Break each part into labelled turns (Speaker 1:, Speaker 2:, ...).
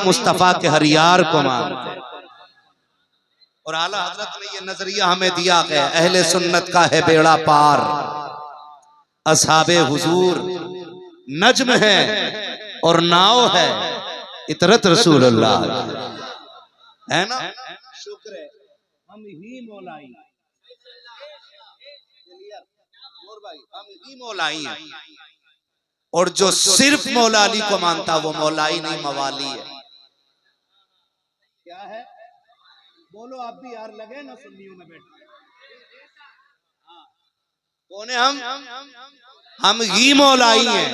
Speaker 1: मुस्तफा के हर यार को मानते। और आला हजरत ने ये नजरिया हमें दिया है, अहले सुन्नत का है बेड़ा पार, असहाबे हुजूर नज्म है और नाव है इतरत रसूलुल्लाह, है ना। शुक्र है हम ही मौलाई, हम ही मौलाई हैं। और जो सिर्फ मौला अली को मानता वो मौलाई नहीं मवाली है। क्या है बोलो आप भी यार, लगे ना सुन्नियों में बैठे। कौन है हम ही मौलाई हैं,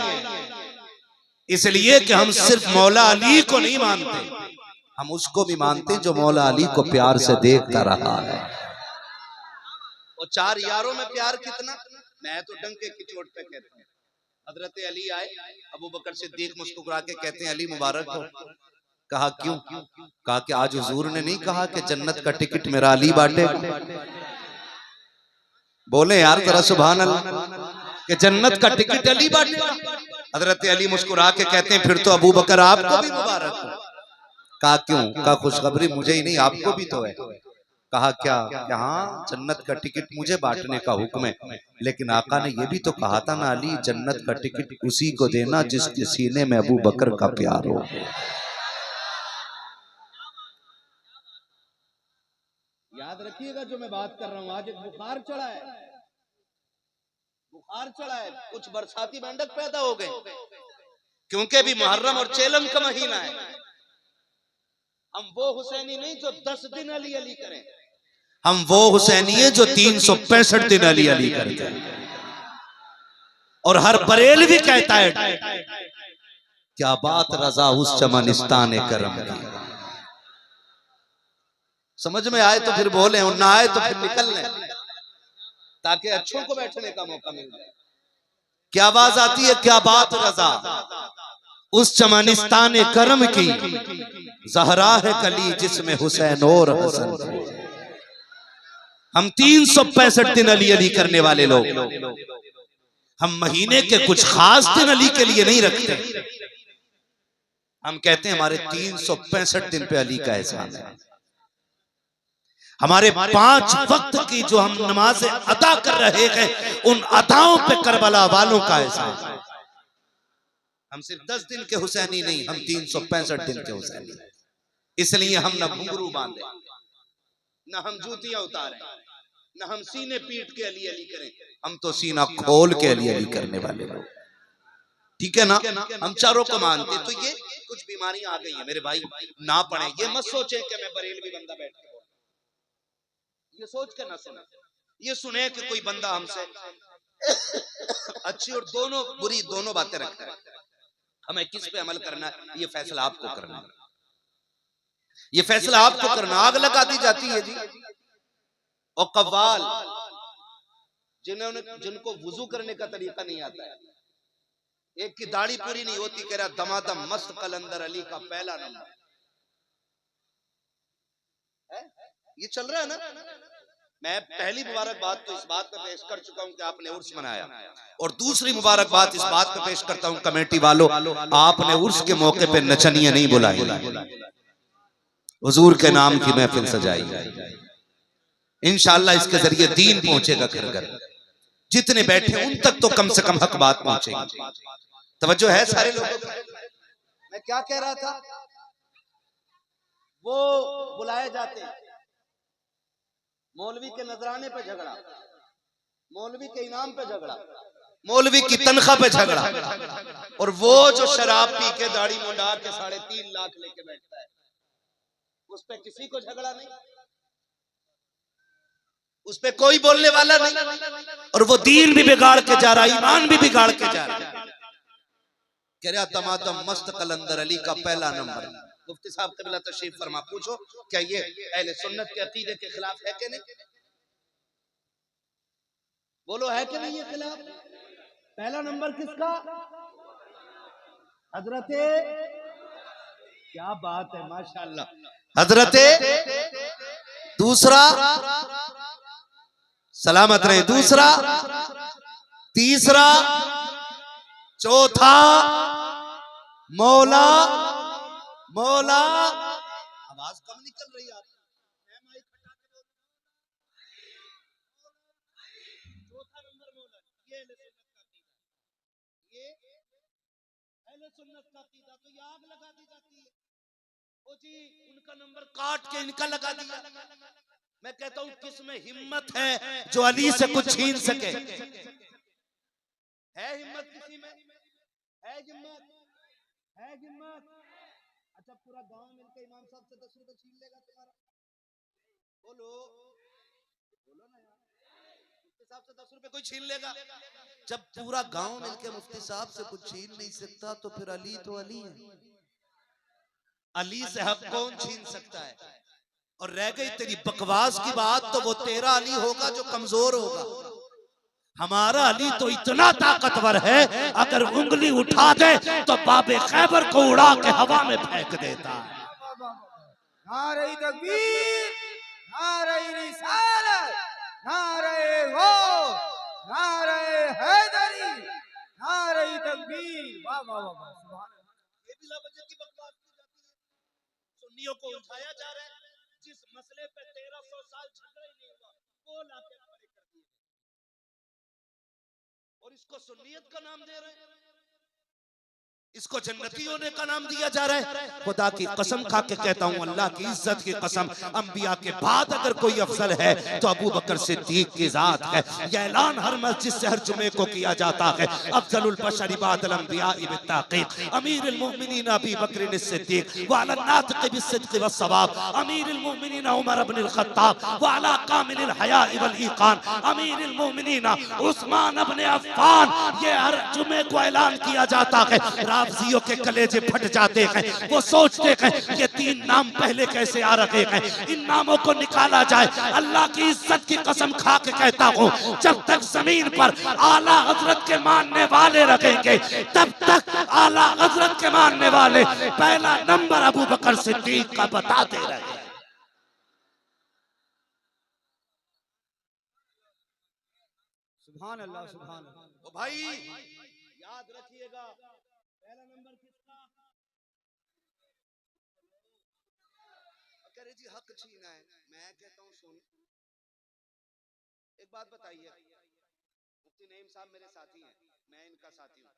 Speaker 1: इसलिए कि हम सिर्फ मौला अली को नहीं मानते, हम उसको भी मानते जो मौला अली को प्यार से देखता रहा है। और चार यारों में प्यार कितना, मैं तो डंके की चोट पे कहता हूँ। हजरत अली आए, अबू बकर सिद्दीक मुस्कुरा के कहते हैं अली मुबारक हो। कहा क्यों? कहा कि आज हुजूर ने नहीं कहा कि जन्नत का टिकट मेरा अली बांटे। बोले यार जरा सुभान अल्लाह, कि जन्नत का टिकट अली बांटे। हजरत अली मुस्कुरा के कहते हैं फिर तो अबू बकर आपको भी मुबारक हो। कहा क्यों? कहा खुशखबरी मुझे ही नहीं आपको भी तो है। कहा क्या? हाँ जन्नत का टिकट मुझे बांटने का हुक्म है, लेकिन आका ने यह भी तो कहा था ना अली, जन्नत का टिकट उसी को देना जिसके सीने में अबू बकर का प्यार हो। याद रखिएगा जो मैं बात कर रहा हूं। आज एक बुखार चढ़ा है, बुखार चढ़ा है, कुछ बरसाती मेंढक पैदा हो गए, क्योंकि भी मुहर्रम और चेलम का महीना है। हम वो हुसैनी नहीं जो 10 दिन अली अली करें, हम वो हुसैनी है जो 365 दिन अली अली करते हैं। और हर बरेलवी कहता है क्या बात रजा उस चमनिस्तान करम की। समझ में आए तो फिर बोले और ना आए तो फिर निकल लें, ताकि अच्छों को बैठने का मौका मिल जाए। क्या आवाज आती है, क्या बात रजा उस चमनिस्तान करम की, ज़हरा है कली जिसमें हुसैन और हसन। हम 365 दिन अली अली करने वाले लोग, हम महीने के कुछ खास दिन अली के लिए नहीं रखते। हम कहते हैं हमारे 365 दिन पे अली का एहसान है। हमारे 5 वक्त की जो हम नमाजें अदा कर रहे हैं, उन अदाओं पे करबला वालों का एहसान है। हम सिर्फ 10 दिन के हुसैनी नहीं, हम 365 दिन के हुसैनी। इसलिए हम न घुंघरू बांधे, न हम जूतियां उतारें, न हम सीने पीट के अली अली करें, हम तो सीना खोल के अली अली करने वाले लोग। ठीक है ना, हम चारों को मानते। तो ये कुछ बीमारियां आ गई हैं मेरे भाई, ना पड़े। ये मत सोचे कि मैं बरेलवी बंदा बैठ के बोल, ये सोच के ना सुने। ये सुने कि कोई बंदा हमसे अच्छी और दोनों बुरी दोनों बातें रखता है, हमें किस पे अमल करना है ये फैसला आपको करना है, ये फैसला आपको करना। आग लगा दी जाती है जी। और कव्वाल जिनको वुजू करने का तरीका नहीं आता है, एक की दाढ़ी पूरी नहीं होती, कह रहा दमादम मस्त कलंदर अली का पहला नंबर है। ये चल रहा है ना। मैं पहली मुबारकबाद तो इस बात पे पेश कर चुका हूं कि आपने उर्स मनाया, और दूसरी मुबारकबाद इस बात पे पेश करता हूं कमेटी वालों, आपने उर्स के मौके पे नचनिया नहीं बुलाई, हुजूर के नाम की महफिल सजाई। इंशाअल्लाह इसके जरिए दीन पहुंचेगा घर घर। जितने बैठे उन तक तो कम से कम हक बात पहुंचेगी। तवज्जो है सारे लोगों को। मैं क्या कह रहा था, वो बुलाए जाते हैं, मौलवी के नजराने पे झगड़ा, मौलवी के इनाम पे झगड़ा, मौलवी की तनख्वाह पे झगड़ा, और वो जो शराब पी के दाढ़ी मुंडा के 3.5 लाख लेके बैठता है, उस पे किसी को झगड़ा नहीं, उस पे कोई बोलने वाला नहीं। और वो दीन भी बिगाड़ के जा रहा, ईमान भी बिगाड़ के जा रहा। कह रहा दमादम मस्त कलंदर अली का पहला नंबर। मुफ्ती साहब क़िबला तशरीफ फरमा, पूछो क्या ये अहले सुन्नत के अकीदे के खिलाफ है कि नहीं? बोलो है कि नहीं ये खिलाफ? पहला नंबर किसका? हजरते, क्या बात है माशाअल्लाह, हजरते। दूसरा सलामत रहे, दूसरा, तीसरा, चौथा मौला मौला, आवाज कम निकल रही है आप। चौथा नंबर मौला, ये अहले सुन्नत का अकीदा, तो ये आग लगा दी जाती है। ओ जी, उनका नंबर काट के इनका लगा दिया। मैं कहता हूँ किसमें हिम्मत है जो अली से कुछ छीन सके? है हिम्मत किसी में? है हिम्मत? है हिम्मत? अच्छा, पूरा गांव मिलकर इमाम साहब से 10 रुपए छीन लेगा तुम्हारा? बोलो, बोलो ना यार। मुफ्ती साहब से 10 रुपए कोई छीन लेगा? जब पूरा गांव मिलकर मुफ्ती साहब से कुछ छीन नहीं सकता तो फिर अली तो अली है। अली से हक कौन छीन सकता है? और रह गई तेरी बकवास की बात, तो वो तेरा अली होगा जो कमजोर होगा। हमारा अली तो इतना ताकतवर है, अगर उंगली उठा दे तो बाबे खैबर को उड़ा के हवा में फेंक देता है।
Speaker 2: नारे तकबीर, नारे रिसालत, नारे गौस, नारे हैदरी, नारे तकबीर। वाह वाह वाह, सुभान अल्लाह।
Speaker 1: ये बिला वजह की बकवास की जाती है, सुन्नियों को उठाया जा रहा है। जिस मसले पे 1300 साल झगड़ा ही नहीं हुआ, वो लाके खड़े कर दिए और इसको सुन्नियत का नाम दे रहे हैं। इसको जन्नती होने का नाम दिया जा रहा है। खुदा की कसम खा के कहता हूँ, अल्लाह की इज्जत की कसम, अंबिया के बाद अगर कोई अफजल है तो अबू बकर सिद्दीक की जात है। यह ऐलान हर मस्जिद से हर जुमे को किया जाता है। अफजलुल बशर बादल अंबिया बित्ताक़ीक़ अमीरुल मोमिनीन अबी बकर सिद्दीक व अला नातिक़ बिस्सिद्क़ वस्सवाब अमीरुल मोमिनीन उमर इब्न अल खत्ताब व अला कामिलिल हया वल ईक़ान अमीरुल मोमिनीन उस्मान इब्न अफ़्फ़ान। ये हर जुमे को ऐलान किया जाता है। राफ़ज़ियों के कलेजे फट जाते हैं, वो सोचते हैं ये 3 नाम पहले कैसे आ रखे हैं, इन नामों को निकाला जाए। अल्लाह की इज्जत की कसम खा के कहता हूँ, जब तक जमीन पर आला हजरत के मानने वाले रखेंगे, तब तक आला हजरत के मानने वाले पहला नंबर अबू बकर सिद्दीक का बताते रहे।
Speaker 2: सुभान अल्लाह, सुभान अल्लाह।
Speaker 1: ओ भाई, याद रखिएगा, पहला नंबर किसका? कह रहे जी हक छीना है। मैं कहता हूँ सुन, एक बात बताइए, मुफ्ती नईम साहब मेरे साथी हैं, मैं इनका साथी हूँ।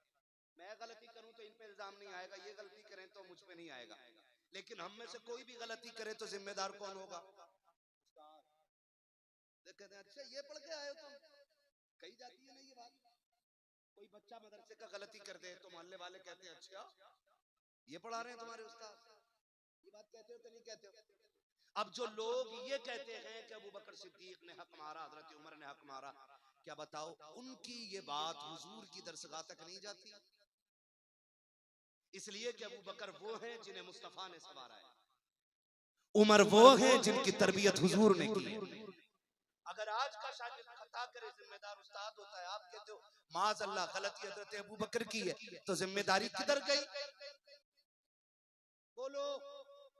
Speaker 1: मैं गलती करूं तो इन पे इल्जाम नहीं आएगा, ये गलती करें तो मुझ पे नहीं आएगा। लेकिन हम में से कोई भी गलती करे तो जिम्मेदार कौन होगा? कहते हैं अच्छा ये पढ़ के आए हो तुम, कही जाती है ना ये बात। कोई बच्चा मदरसे का गलती कर दे तो मोहल्ले वाले कहते हैं अच्छा ये पढ़ा रहे हैं तुम्हारे उस्ताद। ये बात कहते हो कि नहीं कहते हो? अब जो लोग ये कहते हैं कि अबू बकर सिद्दीक ने हक मारा, हजरत उमर ने हक मारा, क्या बताओ उनकी ये बात हुजूर की दरसगाह तक नहीं जाती? इसलिए कि अबू बकर वो हैं जिन्हें मुस्तफा ने संवारा है, उमर वो हैं जिनकी तरबियत हुजूर ने की है। अगर आज का शागिर्द खता करे, जिम्मेदार उस्ताद होता है। आप कहते हो माज़ अल्लाह गलती हजरत अबू बकर की है, तो जिम्मेदारी किधर गई? बोलो,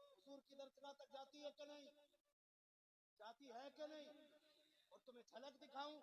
Speaker 1: हुजूर की दरगाह तक जाती है कि नहीं? जाती है कि नहीं? और तुम्हें झलक दिखाऊं,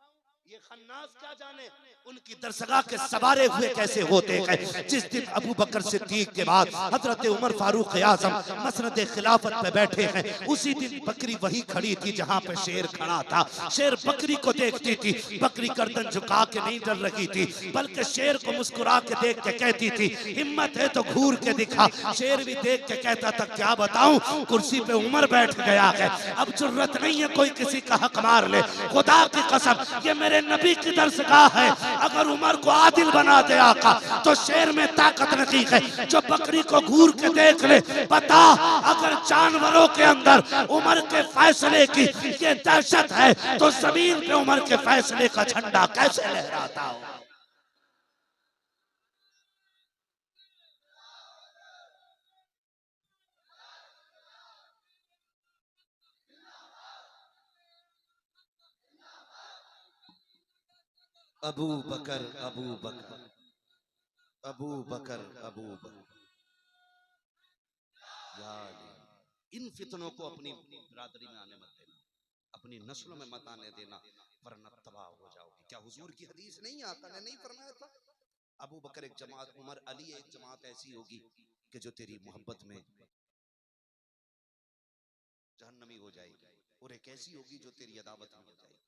Speaker 1: ये खन्नास क्या जाने उनकी दरसगाह के सवारे हुए कैसे होते हैं। जिस दिन अबू बकर सिद्दीक के बाद हजरत उमर फारूक आज़म मसनद खिलाफत पे बैठे हैं, उसी दिन बकरी वही खड़ी थी जहां पे शेर खड़ा था। शेर बकरी को देखती थी, बकरी गर्दन झुका के नहीं डर रही थी, बल्कि शेर को मुस्कुरा के देख के कहती थी हिम्मत है तो घूर के दिखा। शेर भी देख के कहता था क्या बताऊं, कुर्सी पे उमर बैठ गया है, अब जरूरत नहीं है कोई किसी का हक मार ले। खुदा की कसम, ये मेरे नबी की दरसगाह है। अगर उमर को आदिल बना दे आका, तो शेर में ताकत नहीं है जो बकरी को घूर के देख ले। बता, अगर जानवरों के अंदर उमर के फैसले की ये दहशत है, तो जमीन पे उमर के फैसले का झंडा कैसे लहराता हो? अबू बकर, अबू बकर, अबू बकर, अबू बकर। इन फितनों को अपनी बिरादरी में आने मत देना, अपनी नस्लों में मत आने देना, वरना तबाह हो जाओगे। क्या हुजूर की हदीस नहीं आता ने नहीं फरमाया था, अबू बकर एक जमात, उमर अली एक जमात ऐसी होगी कि जो तेरी मोहब्बत में जहन्नमी हो जाएगी, और एक ऐसी होगी जो तेरी अदावत में हो जाएगी।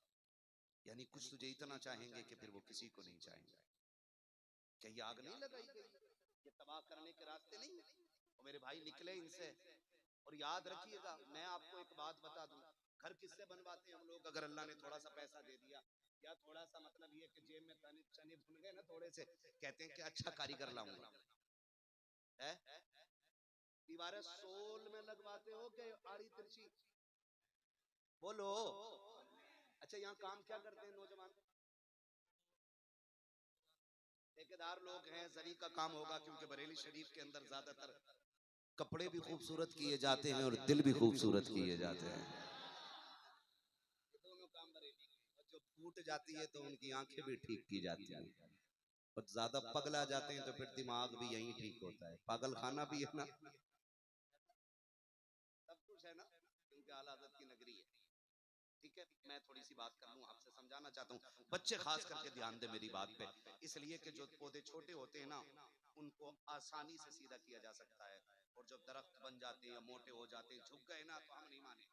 Speaker 1: यानी कुछ तुझे इतना चाहेंगे कि फिर वो किसी को नहीं चाहेंगे। क्या ये आग नहीं लगाई गई, ये तबाह करने के रास्ते नहीं? और मेरे भाई निकले इनसे। और याद रखिएगा, मैं आपको एक बात बता दूं, घर किससे बनवाते हैं हम लोग? अगर अल्लाह ने थोड़ा सा पैसा दे दिया, या थोड़ा सा मतलब ये कि जेब में चने भून गए ना थोड़े से, कहते हैं कि अच्छा कारीगर लाऊंगा, है? दीवारें सोल में लगवाते हो कि आड़ी तिरछी? बोलो। अच्छा, यहाँ काम क्या करते हैं नौजवान? ठेकेदार लोग हैं, जरी का काम होगा, क्योंकि बरेली शरीफ के अंदर ज्यादातर कपड़े भी खूबसूरत किए जाते हैं और दिल भी खूबसूरत किए जाते हैं। दोनों काम बरेली के। और जो फूट जाती है तो उनकी आंखें भी ठीक की जाती हैं, और ज्यादा पगला जाते हैं तो फिर दिमाग भी यहीं ठीक होता है। पागल खाना भी है ना, सब कुछ है ना, क्योंकि आला हज़रत की नगरी है। ठीक है, मैं थोड़ी सी बात कर लूं, आपसे समझाना चाहता हूँ। बच्चे खास करके ध्यान दे मेरी बात पे, इसलिए कि जो पौधे छोटे होते हैं ना, उनको आसानी से सीधा किया जा सकता है, और जब दरख्त बन जाते हैं, मोटे हो जाते हैं, झुक गए ना, तो हम नहीं माने।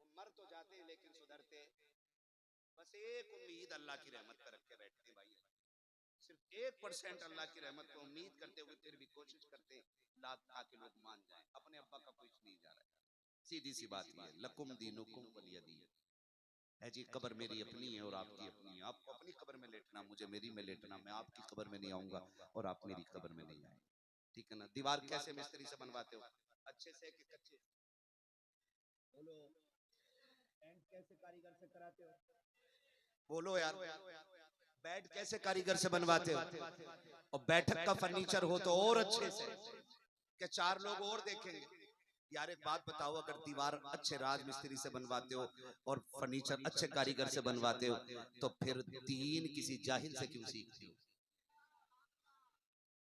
Speaker 1: वो मर तो जाते हैं लेकिन सुधरते, बस एक उम्मीद अल्लाह की रहमत पे रख के बैठते हैं भाई। सिर्फ 1% अल्लाह की रहमत पे उम्मीद करते हुए फिर भी कोशिश करते ताकि लोग मान जाएं। अपने अब्बा का कुछ नहीं जा रहा है, सीधी सी बात ये है, लकुम दीनुकुम वलिय दीन है जी। कब्र मेरी अपनी है और आपकी अपनी है। आपको अपनी कब्र में लेटना, मुझे मेरी में लेटना। मैं आपकी कब्र में नहीं आऊंगा और आप मेरी कब्र में नहीं आएंगे, ठीक है ना? दीवार कैसे मिस्त्री से बनवाते हो? अच्छे से कि कच्चे? बोलो। पेंट कैसे कारीगर से कराते हो? बोलो यार। बेड कैसे कारीगर से बनवाते हो? और बैठक का फर्नीचर हो तो और अच्छे से, कि 4 लोग और देखेंगे। यार एक बात बताओ, अगर दीवार अच्छे राज मिस्त्री से बनवाते हो और फर्नीचर अच्छे कारीगर से बनवाते हो, तो फिर दीन किसी जाहिल से क्यों सीखते हो?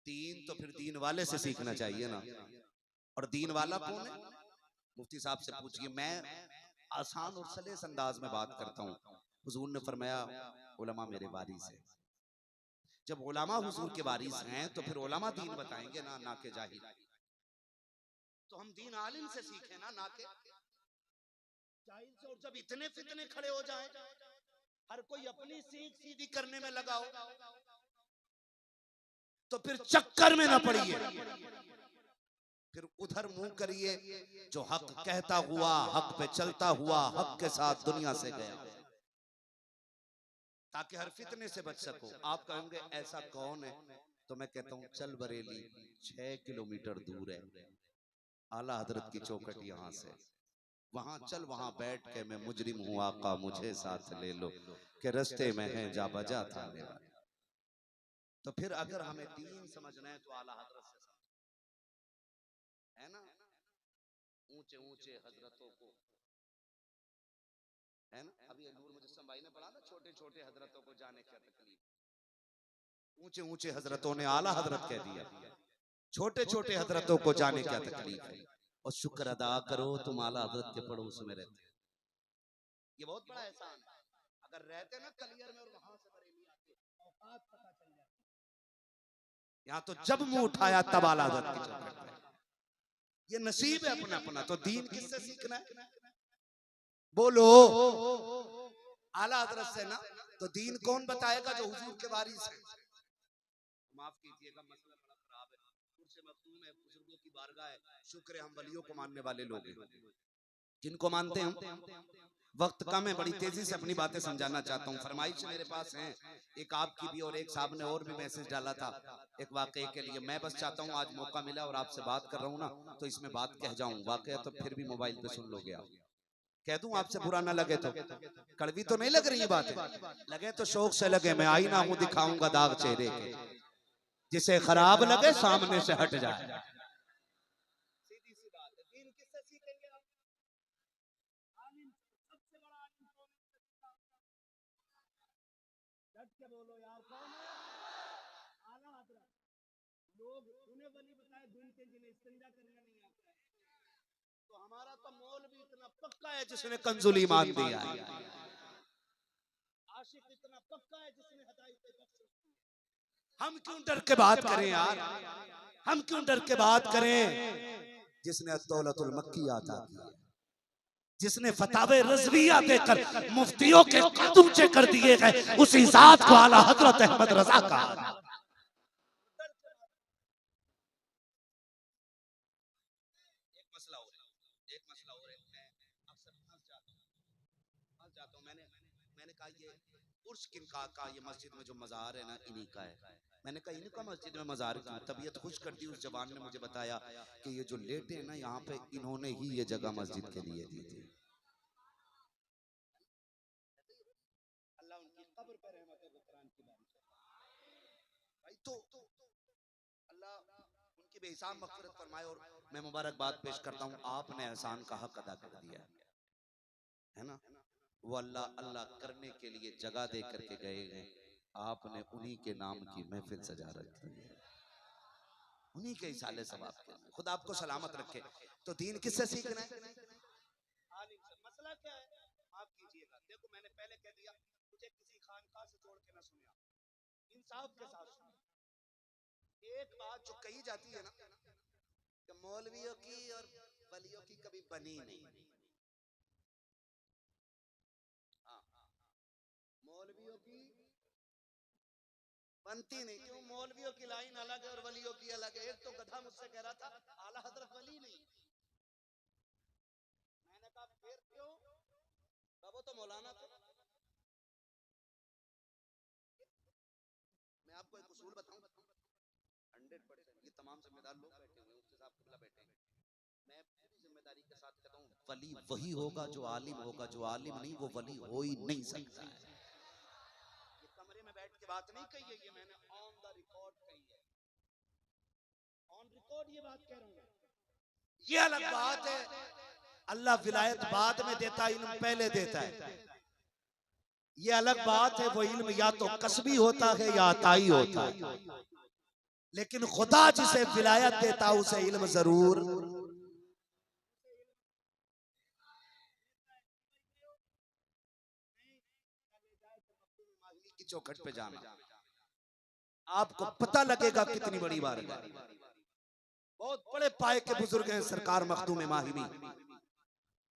Speaker 1: दीन तो फिर दीन वाले से सीखना चाहिए ना। और दीन वाला कौन है? मुफ्ती साहब से पूछिए। मैं आसान और सलेस अंदाज में बात करता हूँ। हुजूर ने फरमाया उलमा मेरे वारिस है। जब उलमा हुजूर के वारिस हैं तो फिर उलमा दीन बताएंगे ना, ना के जाहिल। तो हम दीन आलिम से सीखे ना के जाहिल से। और जब इतने फितने खड़े हो जाएं, हर कोई अपनी सीख सीधी करने में लगाओ, तो फिर चक्कर में ना पड़िए, फिर उधर मुंह करिए। जो हक कहता हुआ, हक पे चलता हुआ, हक के साथ दुनिया से गया, ताकि हर फितने से बच सको। आप कहेंगे ऐसा कौन है? तो मैं कहता हूं चल बरेली 6 किलोमीटर दूर है, आला हजरत की चौखट यहां से, वहां चल, वहां बैठ के मैं मुजरिम हूं आका मुझे साथ ले लो, के रस्ते में है जा बजा थाने वाले। तो फिर अगर हमें दीन समझना है तो आला हजरत से समझना है ना। ऊंचे ऊंचे हजरतों को, है ना, अभी नूर मुजस्सम भाई ने पढ़ा ना, छोटे छोटे हजरतों को जाने क्या तकलीफ। ऊंचे ऊंचे हजरतों ने आला हजरत कह दिया, छोटे छोटे हजरतों को जाने क्या तकलीफ है। और शुक्र अदा करो तुम आला हजरत के पड़ोस में रहते हो, ये बहुत बड़ा एहसान है। अगर रहते ना कलियर में और वहां से बरेली आते, औकात पता चल जाती। यहाँ तो जब मुंह उठाया तब आला हजरत की चौखट पे। ये नसीब है अपना अपना। तो दीन किससे सीखना है? बोलो। आला हजरत से ना। तो दीन कौन बताएगा? जो हुजूर के वारिस है। माफ कीजिएगा, मसला बड़ा खराब है, कुर्से मखदूम है, बुजुर्गों की बारगाह है, शुक्र है हम वलियों को मानने वाले लोग हैं। किनको मानते हैं हम? वक्त कम है, बड़ी तेजी से अपनी बातें समझाना चाहता हूँ। फरमाइश मेरे पास है, एक आपकी भी और एक साहब ने और भी मैसेज डाला था एक वाकये के लिए। मैं बस चाहता हूँ आज मौका मिला और आपसे बात कर रहा हूँ ना, तो इसमें बात कह जाऊं। वाकया तो फिर भी मोबाइल पे सुन लोगे आप, कह दूं आपसे बुरा ना लगे तो। कड़वी तो नहीं लग रही बात है? लगे तो शौक से लगे। मैं आईना हूं, दिखाऊंगा दाग चेहरे के, जिसे खराब लगे सामने से हट जाए। सीधी सी बात है। दीन किससे सीखेंगे आप? आलिम। सबसे बड़ा आलिम कौन है? डट के बोलो यार, कौन है? आला हजरत। लोग उन्हें वली बताए ढूंढते जिन्हें इस्तिंजा करना नहीं आता है। तो हमारा तो मौल भी इतना पक्का है जिसने कंजुल ईमान दिया है, आशिक इतना पक्का है जिसने हिदायत बख्श। हम क्यों डर के बात करें यार? हम क्यों डर के बात करें? जिसने दौलतुल मक्की आता की, जिसने फतावे रज़विया देकर मुफ्तियों के कद ऊंचे कर दिए गए, उसी जात को आला हजरत अहमद रजा कहा। मैंने कहा ये उर्स किनका का, ये मस्जिद में जो मज़ार है ना इन्हीं का है। मैंने कहा इनका मस्जिद में मज़ार की तबीयत खुश कर दी। उस जवान ने मुझे बताया कि ये जो लेटे हैं ना यहाँ पे, इन्होंने ही ये जगह मस्जिद के लिए दी थी। अल्लाह उनकी कब्र पे रहमत व कुरान की बारिश करे। भाई तो अल्लाह उनकी बेहिसाब मग़फ़िरत फरमाए। और मैं मुबारकबाद पेश करता हूँ, आपने एहसान का हक अदा कर दिया है ना। वो अल्लाह अल्लाह करने के लिए जगह दे करके गए हैं, आपने उन्हीं के नाम की महफिल सजा रखी है, उन्हीं के इसाले सवाब के। खुदा आपको सलामत रखे। तो दीन किससे सीखना है? मसला क्या है? आप कीजिएगा। देखो मैंने पहले कह दिया, मुझे किसी खानका से जोड़ के ना सुनिया, इंसाफ के साथ सुनिए। एक बात जो कही जाती है ना कि मौलवियों की और वलियों की कभी बनी नहीं। मौलवियों की बनती नहीं। क्यों? मौलवियों की लाइन अलग है और वलियों की अलग है। एक तो गधा मुझसे कह रहा था आला हजरत वली नहीं। मैंने कहा फिर क्यों? वो तो मौलाना था। मैं आपको एक उसूल बताऊं, 100% ये तमाम जिम्मेदार लोग बैठे हुए हैं, उसके साथ किबला बैठे हैं, मैं पूरी जिम्मेदारी के साथ कहता हूँ, वली वही होगा जो आलिम होगा, जो आलिम नहीं वो वली हो ही नहीं सकता है। ये कमरे में बैठ के बात नहीं कही है, ये मैंने ऑन द रिकॉर्ड कही है, ऑन रिकॉर्ड ये बात कह रहा हूँ। ये अलग बात है, अल्लाह विलायत बाद में देता है, इल्म पहले देता है। ये अलग बात है, वो इल्म या तो कसबी होता है या अताई होता है, लेकिन खुदा जिसे विलायत देता उसे इल्म जरूर। की चौखट पे जाना, आपको पता लगेगा कितनी बड़ी बात है। बहुत बड़े पाए के बुजुर्ग हैं सरकार मखदूम माहिमी।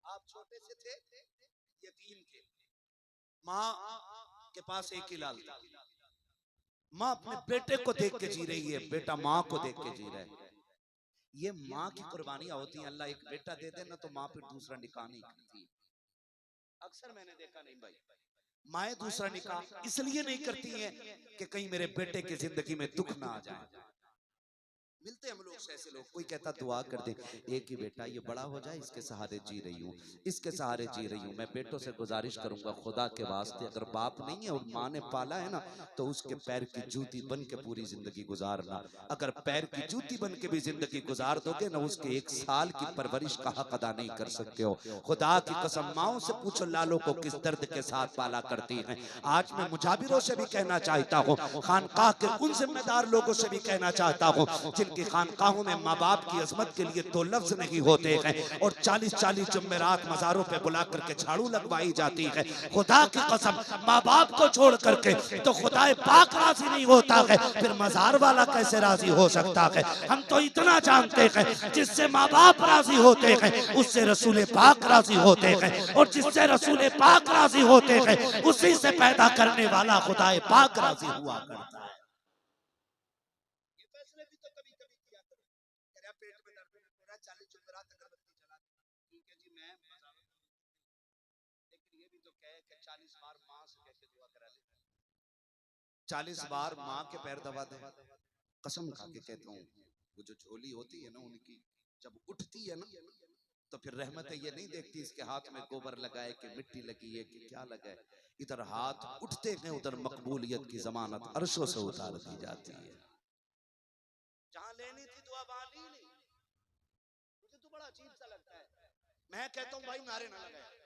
Speaker 1: आप छोटे से थे, यतीम थे, माँ के पास एक ही लाल था। माँ अपने बेटे को देख के जी रही है, बेटा माँ को देख के जी रहा है। ये माँ की कुर्बानियां होती हैं। अल्लाह एक बेटा दे दे ना तो माँ फिर दूसरा निकाह नहीं करती। अक्सर मैंने देखा नहीं भाई, माएँ दूसरा निकाह इसलिए नहीं करती हैं कि कहीं मेरे बेटे की जिंदगी में दुख ना आ जाए। मिलते हम लोग से ऐसे लोग, कोई कहता दुआ कर दे, एक ही बेटा ये बड़ा हो जाए, इसके सहारे जी रही हूँ, इसके सहारे जी रही हूँ। मैं बेटों से गुजारिश करूंगा खुदा के वास्ते, अगर बाप नहीं है और माँ ने पाला है ना, तो उसके पैर की जूती बन के पूरी जिंदगी गुजारना। अगर पैर की जूती बन के भी जिंदगी गुजार दोगे ना, उसके 1 साल की परवरिश का हक अदा नहीं कर सकते हो। खुदा की कसम, माओ से पूछो लालों को किस दर्द के साथ पाला करती हैं। आज मैं मुजाबिरों से भी कहना चाहता हूँ, खानकाह के उन जिम्मेदार लोगों से भी कहना चाहता हूँ जिनकी खानकाहों में माँ बाप की अजमत के लिए 2 लफ्ज नहीं होते हैं और 40-40 जुम्मेरात मज़ारों पे बुला करके झाड़ू लगवाई जाती है। खुदा की कसम, माँ बाप को छोड़ करके तो खुदाए पाक राजी नहीं होता है, फिर मज़ार वाला कैसे राजी हो सकता है? हम तो इतना जानते हैं, जिससे माँ बाप राजी होते हैं उससे रसूल पाक राजी होते हैं, और जिससे रसूल पाक राजी होते हैं उसी से पैदा करने वाला खुदाए पाक राजी हुआ करता है। पेट में दर्द हो रहा है, 40 जुमेरात अगरबत्ती जला, ठीक है जी, मैं लेकिन ये भी तो कहे कि 40 बार माँ से कैसे दुआ करा ले, 40 बार माँ के पैर दबा दे। कसम खा के कहता हूँ, वो जो झोली होती है ना उनकी, जब उठती है ना तो फिर रहमतें ये नहीं देखती इसके हाथ में गोबर लगाए कि मिट्टी लगी है कि क्या लगा है। इधर हाथ उठते हैं, उधर मकबूलियत की जमानत अर्शों से उतार दी जाती है। जहां लेनी थी दुआ वहां ली नहीं। मुझे तो बड़ा अजीब सा लगता है। मैं कहता हूँ भाई नारे ना लगाए,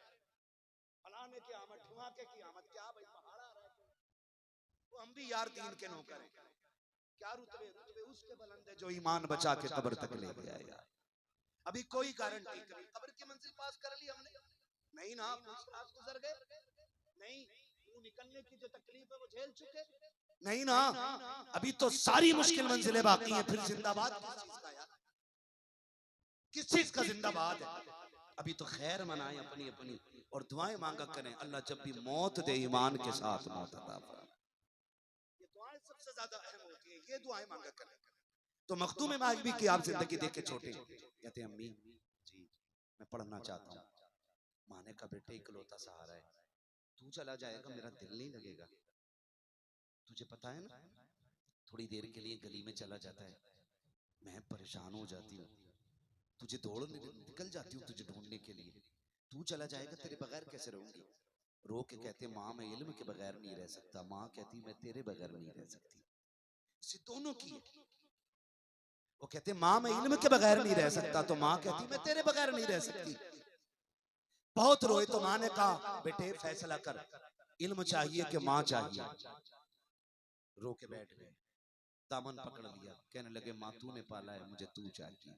Speaker 1: फलाने की आमद ढुआके की आमद, क्या भाई पहाड़ आ रहा है? वो हम भी यार दीन के नौकर हैं, क्या रुतबे रुतबे उसके बुलंद है जो ईमान बचा के कब्र तक ले गया यार। अभी कोई गारंटी, कभी कब्र की मंजिल पास कर ली हमने नहीं ना, पास गुजर गए नहीं, वो निकलने की जो तकलीफ है वो झेल चुके नहीं ना, अभी तो सारी मुश्किल मंजिलें बाकी हैं, फिर जिंदाबाद किस चीज का यार? किस चीज का जिंदाबाद है? अभी तो खैर मनाएं अपनी अपनी और दुआएं मांगा करें। अल्लाह जब भी मौत दे ईमान के साथ मौत अता फरमाए। ये दुआएं सबसे ज्यादा अहम होती है, ये दुआएं मांगा करें। तो मखदूम मागवी की आप जिंदगी देख के छोटे कहते हैं अम्मी जी मैं पढ़ना चाहता हूँ। माँ ने कहा बेटे इकलौता सहारा है, तू चला जाएगा मेरा दिल नहीं लगेगा। तुझे पता है ना थोड़ी देर के लिए गली में चला जाता है, मैं परेशान हो जाती हूँ, तुझे दौड़ निकल जाती हूँ तुझे ढूंढने के लिए, तू चला जाएगा तेरे बगैर कैसे रहूंगी। रो के कहते माँ मैं इल्म के बगैर नहीं रह सकता, माँ कहती मैं तेरे बगैर नहीं रह सकती। इसे दोनों की है। वो कहते माँ मैं इल्म के बगैर नहीं रह सकता, तो माँ कहती मैं तेरे बगैर नहीं रह सकती। बहुत रोए तो माँ ने कहा बेटे फैसला कर, इल्म चाहिए कि माँ चाहिए। रो के बैठ गए, दामन पकड़ लिया, कहने लगे माँ तूने पाला है मुझे तू चाहिए।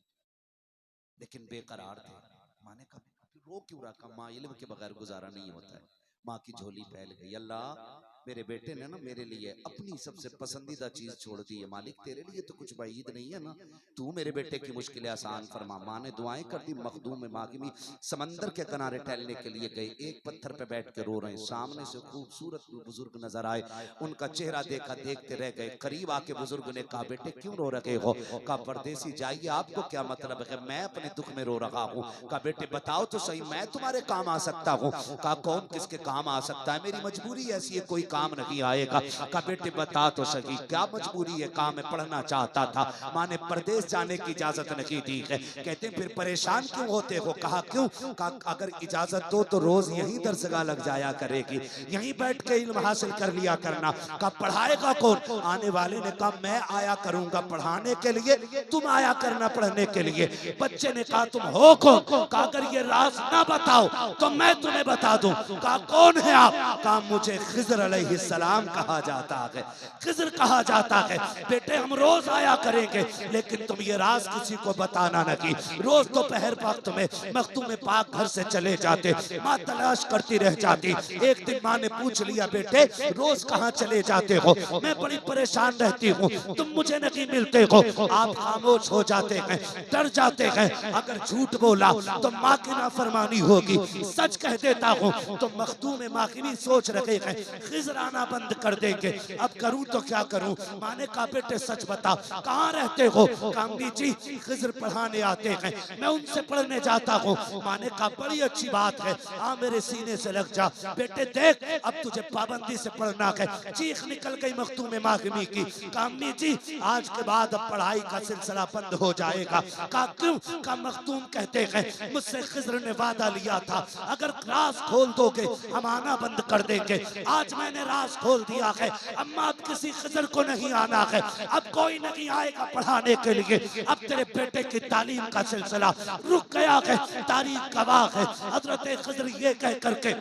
Speaker 1: लेकिन बेकरार थे। माँ ने कहा रो क्यों रखा, माँ इल्म के बगैर गुजारा नहीं होता है। माँ की झोली फैल गई, अल्लाह मेरे बेटे ने ना मेरे लिए अपनी सबसे पसंदीदा चीज छोड़ दी है, मालिक तेरे लिए तो कुछ बाईद नहीं है ना, तू मेरे बेटे की मुश्किलें आसान फरमा। माँ ने दुआएं कर दी। मखदूम मागमी समंदर के किनारे टहलने के लिए गए, एक पत्थर पे बैठ के रो रहे हैं। सामने से खूबसूरत बुजुर्ग नजर आए, उनका चेहरा देखा, देखते रह गए। करीब आके बुजुर्ग ने कहा बेटे क्यों रो रहे हो? कहा परदेसी जाइए आपको क्या मतलब है, मैं अपने दुख में रो रहा हूँ। कहा बेटे बताओ तो सही मैं तुम्हारे काम आ सकता हूँ। कहा कौन किसके काम आ सकता है, मेरी मजबूरी ऐसी है कोई काम नहीं आएगा। कहा बेटे बता तो सही क्या मजबूरी है? कहा मैं पढ़ना चाहता था, माँ ने परदेश जाने की इजाजत नहीं दी है। कहते फिर परेशान क्यों होते हो? कहा क्यों? कहा अगर इजाजत दो तो रोज यही दरसगाह लग जाया करेगी, यहीं बैठ के इल्म हासिल कर लिया करना। कहा पढ़ाएगा कौन? आने वाले ने कहा मैं आया करूंगा पढ़ाने के लिए, तुम आया करना पढ़ने के लिए। बच्चे ने कहा तुम हो कौन? कहा अगर ये राज ना बताओ तो मैं तुम्हें बता दूं। कहा कौन है आप? कहा मुझे खिज़र अलैहिस्सलाम कहा जाता है, खिज़र कहा जाता है। बेटे हम रोज आया करेंगे लेकिन तुम ये राज किसी को बताना नहीं। रोज दोपहर वक्त में मखदूम पाक घर से चले जाते, माँ तलाश करती रह जाती। एक दिन माँ ने पूछ लिया बेटे रोज कहाँ चले जाते हो? मैं बड़ी परेशान रहती हूँ, तुम मुझे नहीं मिलते हो। आप खामोश हो जाते हैं, डर जाते हैं, अगर झूठ बोला तो माँ की नाफरमानी होगी, सच कह देता हूँ तो मखदूम माखनी सोच रहे हैं खिज़र आना बंद कर देंगे। अब करूँ तो क्या करूँ? माँ ने कहा बेटे सच बता कहाँ रहते हो? कामनी जी खिज़र पढ़ाने आते हैं, मैं उनसे पढ़ने जाता हूँ। माँ ने कहा बड़ी अच्छी बात है, आ मेरे सीने से लग जा। बेटे देख अब तुझे पाबंदी से पढ़ना है। चीख निकल गई मखदूम मागमी की, कामनी जी आज के बाद अब पढ़ाई का सिलसिला बंद हो जाएगा। कहा क्यों? कहा मखदूम कहते हैं मुझसे खिज़र ने वादा लिया था अगर राज खोल दोगे हम आना बंद कर देंगे। आज मैंने राज खोल दिया है, अम्मा अब किसी खिज़र को नहीं आना है, अब कोई नहीं आएगा पढ़ाने के लिए। अब तेरे बेटे की तालीम का सिलसिला रुक गया है। तारीख गवाह है हजरत खिज़र ये कह करके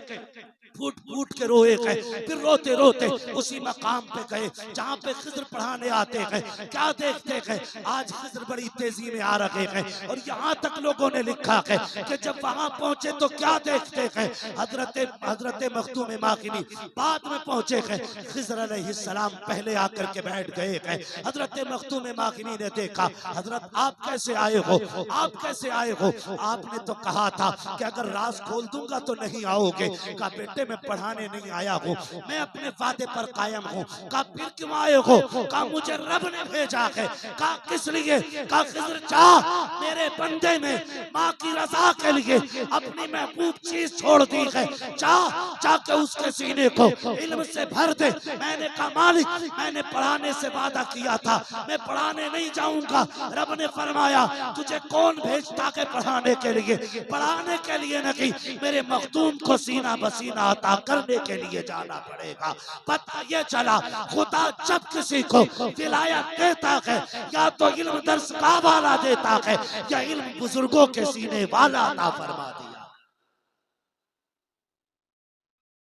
Speaker 1: फूट फूट के रोए गए, फिर रोते रोते उसी मकाम पे गए जहाँ पे खिज़र पढ़ाने आते हैं। क्या देखते हैं आज खिज़र बड़ी तेजी में आ रहे हैं और यहाँ तक लोगों ने लिखा है कि जब वहां पहुंचे तो क्या देखते हैं हजरत हजरत मखदूम माखनी बाद में पहुंचे हैं। खिज़र अलैहिस्सलाम पहले आकर के बैठ गए हैं। हजरत मखदूम माखनी ने देखा हजरत आप कैसे आए हो, आप कैसे आए हो? आपने तो कहा था कि अगर राज खोल दूंगा तो नहीं आओगे। कहा बेटे मैं पढ़ाने नहीं आया हूँ, मैं अपने वादे पर कायम हूँ। कहा फिर क्यों आए हो? कहा मुझे रब ने भेजा है। कहा किस लिए? कहा खिज़र चाह मेरे बंदे ने माँ की रजा के लिए अपनी महबूब चीज छोड़ दी है, चाह जाके उसके सीने को इल्म से भर दे। मैंने कहा मालिक मैंने पढ़ाने से वादा किया था, मैं पढ़ाने नहीं जाऊंगा। रब ने फरमाया तुझे कौन भेजता है पढ़ाने के लिए? पढ़ाने के लिए नहीं, मेरे मखदूम को सीना बसीना अता करने के लिए जाना पड़ेगा। पता ये चला खुदा जब किसी को विलायत देता है या तो इल्म दरसगाह वाला देता है या इल्म बुजुर्गों के सीने वाला अता फरमा दिया।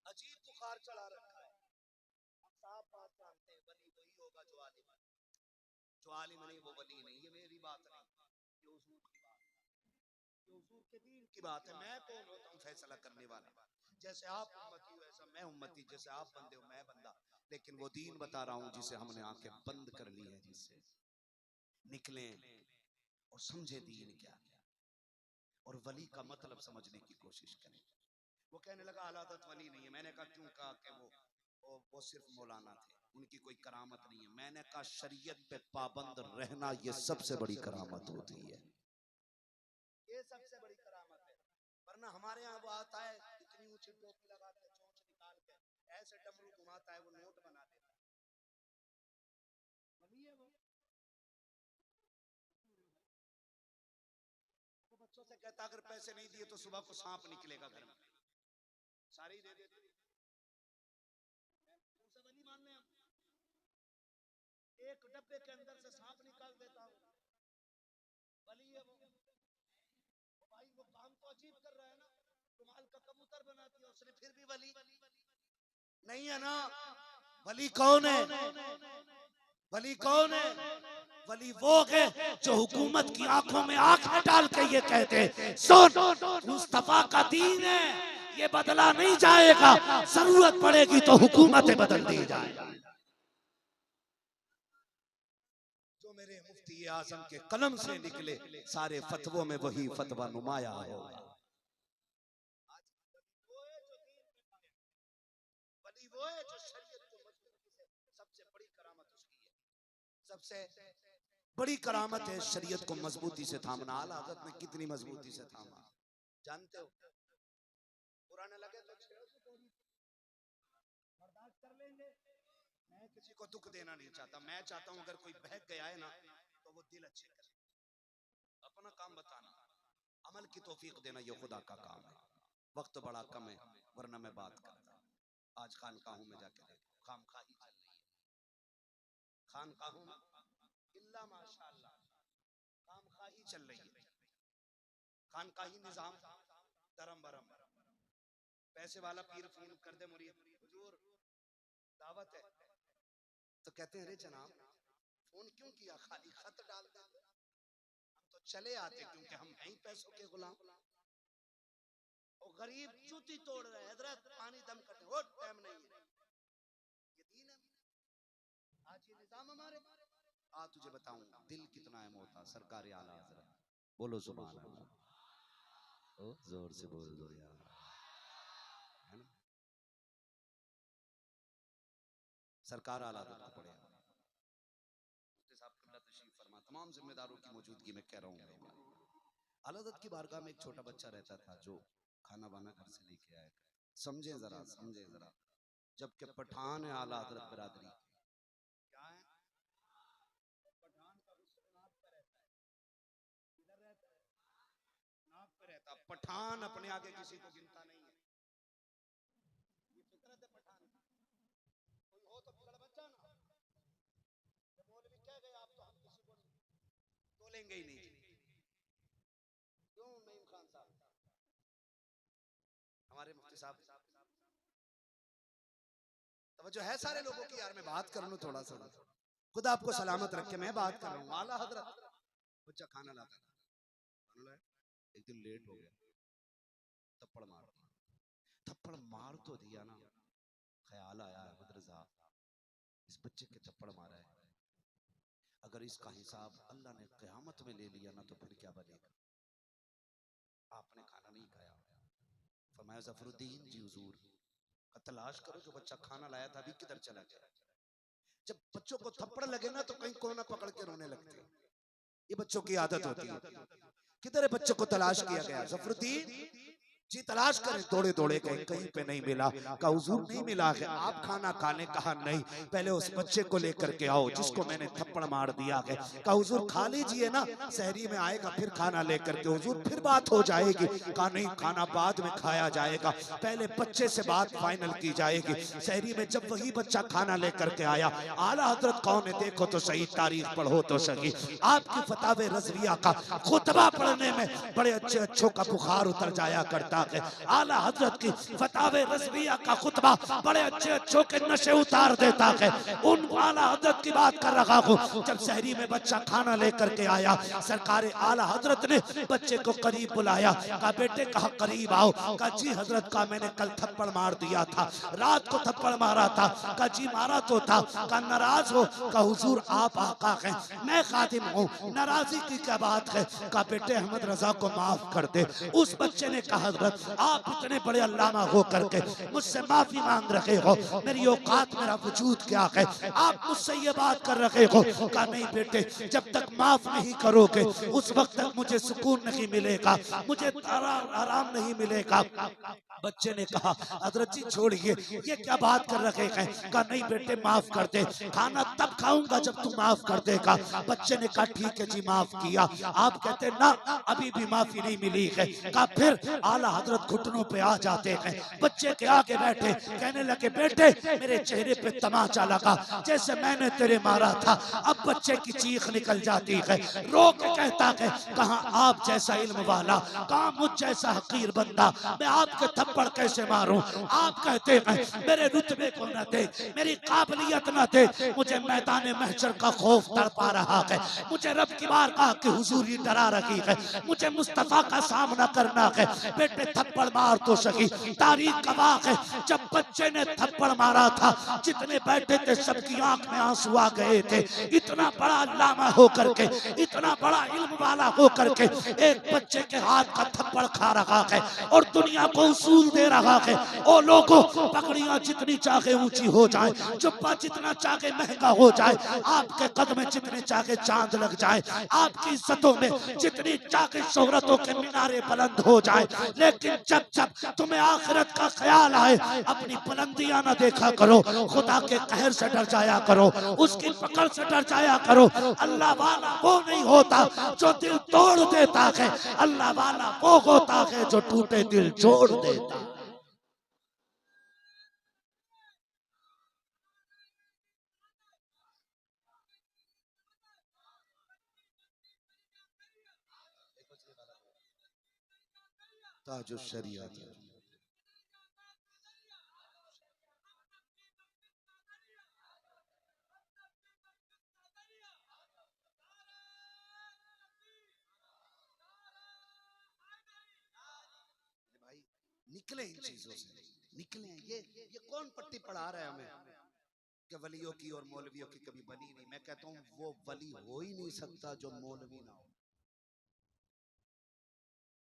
Speaker 1: अजीब बुखार चढ़ा रखा है। हम साफ बात जानते हैं वली वही होगा जो आलिम है, जो आलिम नहीं वो वली नहीं। ये मेरी बात नहीं, ये हुजूर की बात है, ये हुजूर के दीन की बात है। मैं कौन होता हूँ फैसला करने वाला? जैसे आप उम्मती हो ऐसा मैं उम्मती, जैसे आप बंदे हो मैं बंदा। लेकिन वो दीन बता रहा हूँ जिसे हमने आंखें बंद कर ली है, जिससे निकले और समझे दीन क्या है। वली का मतलब समझने की कोशिश करें। वो कहने लगा आला हज़रत वली नहीं है। मैंने कहा क्यों? कहा कि वो सिर्फ मौलाना थे, उनकी कोई करामत नहीं है। मैंने कहा शरीयत पे पाबंद रहना ये सबसे बड़ी करामत होती है, ये सबसे बड़ी करामत है। वरना हमारे यहाँ वो आता है इतनी ऊंची टोपी लगा के चोंच निकाल के ऐसे डमरू घुमाता है, वो नोट बना देता है। वली है वो बच्चों से कहता अगर पैसे नहीं दिए तो सुबह को सांप निकलेगा घर में, सारे ही दे देते। उनसे वली मानने हम एक डब्बे के अंदर से सांप निकाल देता हूँ, वली है वो। भाई वो काम तो अजीब कर रहा है ना, रुमाल का कबूतर बना दिया उसने, फिर भी वली नहीं है ना। वली कौन है? वली कौन है? वली वो है जो हुकूमत की आंखों में आंखें डाल के ये कहते सुन मुस्तफा का दीन है, ये बदला नहीं जाएगा, जरूरत पड़ेगी तो हुकूमतें बदल दी जाए। जो मेरे मुफ्ती आजम के कलम से निकले सारे फतवों में वही फतवा नुमाया होगा। वली वो है जो शरीयत को मजबूती से, सबसे बड़ी करामत उसकी है, सबसे बड़ी करामत है शरीयत को मजबूती से थामना। आला हज़रत ने कितनी मजबूती से थामा जानते हो? पुराने लगे तो बर्दाश्त कर लेंगे। मैं किसी को दुख देना नहीं चाहता, मैं चाहता हूं अगर कोई बहक गया है ना तो वो दिल अच्छे करे, अपना काम बताना, अमल की तौफीक देना ये खुदा का काम है। वक्त बड़ा कम है वरना मैं बात करता। आज खानकाहों में जाके देखो खामखाही चल रही है, खानकाहों में इल्ला माशाअल्लाह खामखाही चल रही है। खानकाही निजाम धर्म बरम, पैसे वाला पीर फोन कर दे मुरीद हुजूर दावत है तो कहते हैं अरे जनाब फोन क्यों किया, खाली खत डाल दे, हम तो चले आते क्योंकि हम हैं ही पैसों के गुलाम। और गरीब जूती तोड़ रहे हैं, हजरत पानी दम करते हैं, वो टाइम नहीं है, ये दीन है। आज ये निजाम हमारे। आज तुझे बताऊं दिल कितना अहम होता, सरकार आला हज़रत बोलो सुभान अल्लाह, ओ जोर से बोल दो यार, है ना? सरकार आला हज़रत को पढ़े तमाम जिम्मेदारों की मौजूदगी में कह रहा हूँ। आला हज़रत की बारगाह में एक छोटा बच्चा रहता था जो खाना वाना घर से लेके आया। समझे जरा, समझे जरा, जबकि पठान है आला हज़रत बिरादरी, क्या है? पठान का नाक पे रहता है, इधर रहता है, नाक पे रहता। पठान अपने आगे किसी को गिनता नहीं है, ये फितरत है पठान की। कोई हो तो बड़ा बच्चा ना, मौलवी कह गए आप तो हम किसी को तोलेंगे ही नहीं। क्यों नईम खान साहब, हमारे मुफ्ती साहब, तवज्जो है सारे लोगों की यार, मैं बात कर लूं थोड़ा सा, खुदा आपको सलामत रखे, मैं बात कर रहा हूँ। आला हज़रत बच्चा खाना लाता था, एक दिन लेट हो गया, थप्पड़ मार तो दिया ना, ख्याल आया मदरसा इस बच्चे के थप्पड़ मारा है, अगर इसका हिसाब अल्लाह ने क़यामत में ले लिया ना तो फिर क्या बनेगा। आपने खाना नहीं खाया, फरमाया ज़फरुद्दीन जी हुजूर का तलाश करो, जो बच्चा खाना लाया था अभी किधर चला गया। जब बच्चों को थप्पड़ लगे ना तो कहीं कोना पकड़ के रोने लगते, ये बच्चों की आदत होती है। किधर है बच्चों को तलाश किया गया, ज़फरुद्दीन जी तलाश करें, दौड़े दौड़े गए, कहीं पे नहीं मिला। कहा हुजूर नहीं मिला है, आप खाना खाने, कहा नहीं, पहले उस बच्चे को लेकर के आओ जिसको मैंने थप्पड़ मार दिया है। कहा हुजूर खा लीजिए ना, सहरी में आएगा फिर खाना लेकर के हुजूर फिर बात हो जाएगी। कहा नहीं, खाना बाद में खाया जाएगा, पहले बच्चे से बात फाइनल की जाएगी। सहरी में जब वही बच्चा खाना लेकर के आया, आला हज़रत कौन है देखो तो सही, तारीख पढ़ो तो सही, आपकी फतावे रज़विया का खुतबा पढ़ने में बड़े अच्छे अच्छों का बुखार उतर जाया करता देता है। आला हजरत की फतावे रज़विया का खुतबा बड़े अच्छे अच्छों के नशे उतार देता है। उन आला हजरत की बात कर रहा हूँ। जब शहरी में बच्चा खाना लेकर के आया, सरकार आला हजरत ने बच्चे को करीब बुलाया, कहा बेटे कहा करीब आओ। कहा जी हजरत का मैंने कल थप्पड़ मार दिया था, रात को थप्पड़ मारा था। कहा जी मारा तो था। कहा नाराज हो? कहा हुजूर आप आका हैं, मैं खादिम हूँ, नाराजी की क्या बात है? कहा बेटे अहमद रजा को माफ कर दे। उस बच्चे ने कहा हजरत आप इतने बड़े अल्लामा हो करके मुझसे माफी मांग रहे हो, मेरी औकात मेरा वजूद क्या है, आप मुझसे ये बात कर रहे हो? कहा नहीं बेटे, जब तक माफ नहीं करोगे उस वक्त तक मुझे सुकून नहीं मिलेगा, मुझे आराम नहीं मिलेगा। बच्चे ने कहा हजरत जी छोड़िए, ये क्या बात कर रहे हैं? कहा नहीं बेटे माफ कर दे, खाना तब खाऊंगा जब तू माफ कर देगा। बच्चे ने कहा ठीक है जी माफ किया। आप कहते ना अभी भी माफी नहीं मिली है। कहा फिर आला हजरत घुटनों पे आ जाते हैं, बच्चे के आगे बैठे, कहने लगे बेटे मेरे चेहरे पे तमाचा लगा जैसे मैंने तेरे मारा था। अब बच्चे की चीख निकल जाती है, रो के कहता है कहा आप जैसा इल्म वाला, कहा मुझ जैसा हकीर बंदा मैं आपके थप्पड़ कैसे मारूं? आप कहते हैं मेरे रुतबे को न दे, मेरी काबिलियत न दे, मुझे मैदान महशर का खौफ तड़पा रहा है, मुझे रब की बारगाह की हुजूरी डरा रही है, मुझे मुस्तफा का सामना करना है। बेटे थप्पड़ मार तो सही। तारीख गवाह है जब बच्चे ने थप्पड़ मारा था, जितने बैठे थे सबकी आंख में आंसू आ गए थे। इतना बड़ा अल्लामा होकर के, इतना बड़ा इल्म वाला होकर के एक बच्चे के हाथ का थप्पड़ खा रहा है और दुनिया को उसूल दे रहा है। ओ लोगों, पगड़ियां जितनी चाहे ऊंची हो जाए, जुब्बा जितना चाहे महंगा हो जाए, आपके कदम में जितने चाहे चांद लग जाए, आपकी इज्जतों में जितनी चाहे शोहरतों के मीनारे बुलंद हो जाए, लेकिन जब जब तुम्हें आखिरत का ख्याल आए अपनी बुलंदियां ना देखा करो, खुदा के कहर से डर जाया करो, उसकी पकड़ से डर जाया करो। अल्लाह वाला वो नहीं होता जो दिल तोड़ देता है, अल्लाह वाला वो होता है जो टूटे दिल जोड़ देता है। ताजुश शरीयत भाई, निकले इन चीजों से, निकले। ये कौन पट्टी पढ़ा रहा है हमें कि वलियों की और मौलवियों की कभी बनी नहीं? मैं कहता हूँ वो वली हो ही नहीं सकता जो मौलवी ना हो।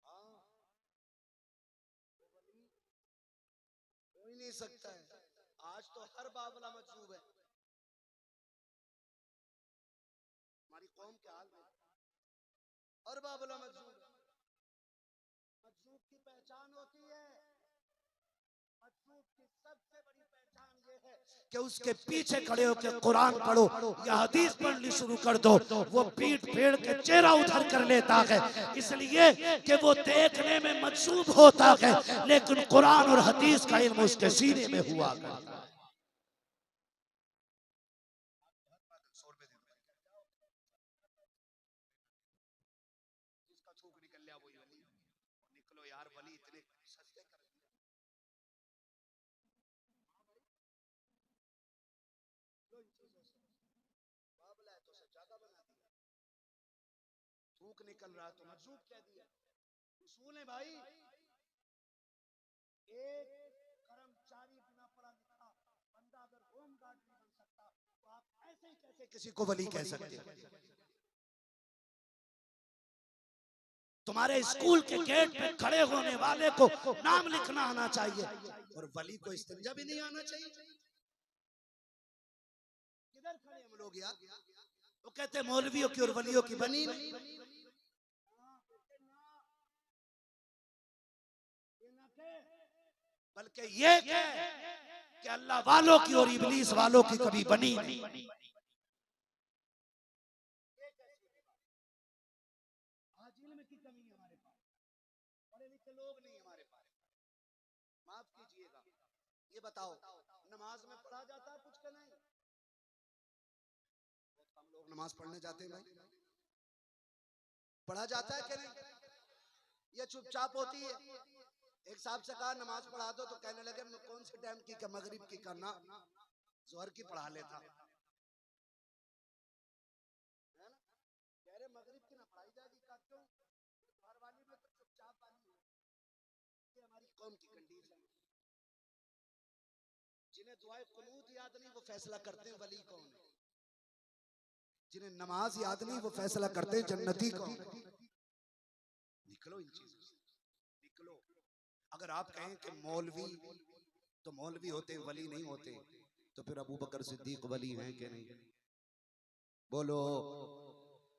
Speaker 1: हाँ, हो ही नहीं सकता है। आज तो हर बावला मजूब है हमारी कौम के हाल में, हर बावला मजूब है। मजूब की पहचान होती है, मजूब की सबसे बड़ी पहचान ये है कि उसके पीछे खड़े होकर कुरान पढ़ो या हदीस पढ़नी शुरू कर दो, वो पीठ फेर के चेहरा उधर कर लेता है, इसलिए कि वो देखने में मजूब होता है लेकिन कुरान और हदीस का इल्म उसके सीने में हुआ करता है। जिसका थूक निकल लिया वही वली। निकलो यार, वली इतने सस्ते कर दिए। लो इन चीजों से, बाबला है तो सज्जादा बना दिया, थूक निकल रहा तो मजूब कह दिया। उसूल है भाई। एक कर्मचारी बिना पढ़ा लिखा बंदा अगर होमगार्ड नहीं बन सकता तो आप ऐसे ही कैसे किसी को वली कह सकते हैं? तुम्हारे स्कूल के गेट पे खड़े होने वाले को नाम लिखना आना चाहिए और वली को इस्तिंजा भी नहीं आना चाहिए। किधर खड़े हम लोग यार? वो कहते मौलवियों की और वलियों की बनी नहीं। बल्कि ये कि अल्लाह वालों की और इब्लीस वालों की कभी बनी नहीं। आज इल्म की कमी है हमारे पास, पढ़े लिखे लोग नहीं हमारे पास। माफ कीजिएगा, ये बताओ नमाज में पढ़ा जाता है कुछ का नहीं? बहुत कम लोग नमाज पढ़ने जाते हैं भाई। पढ़ा जाता है कि नहीं? ये चुपचाप होती है। एक साहब से कहा नमाज पढ़ा दो, तो कहने लगे मैं कौन से टाइम की, क्या मगरिब की करना, जोहर की पढ़ा लेता। है ना, कह रहे मगरिब की ना पढ़ाई जाएगी, कहा क्यों, जोहर वाली में तो चुपचाप वाली है। ये हमारी कौम की कंडीशन। जिन्हें दुआए कुनूत याद नहीं वो फैसला करते हैं वली कौन है, जिन्हें नमाज याद नहीं वो फैसला करते हैं जन्नती कौन है। निकलो इन चीजों से, निकलो। अगर आप कहें कि मौलवी तो मौलवी होते वली नहीं होते, तो फिर अबू बकर सिद्दीक वली हैं कि नहीं? बोलो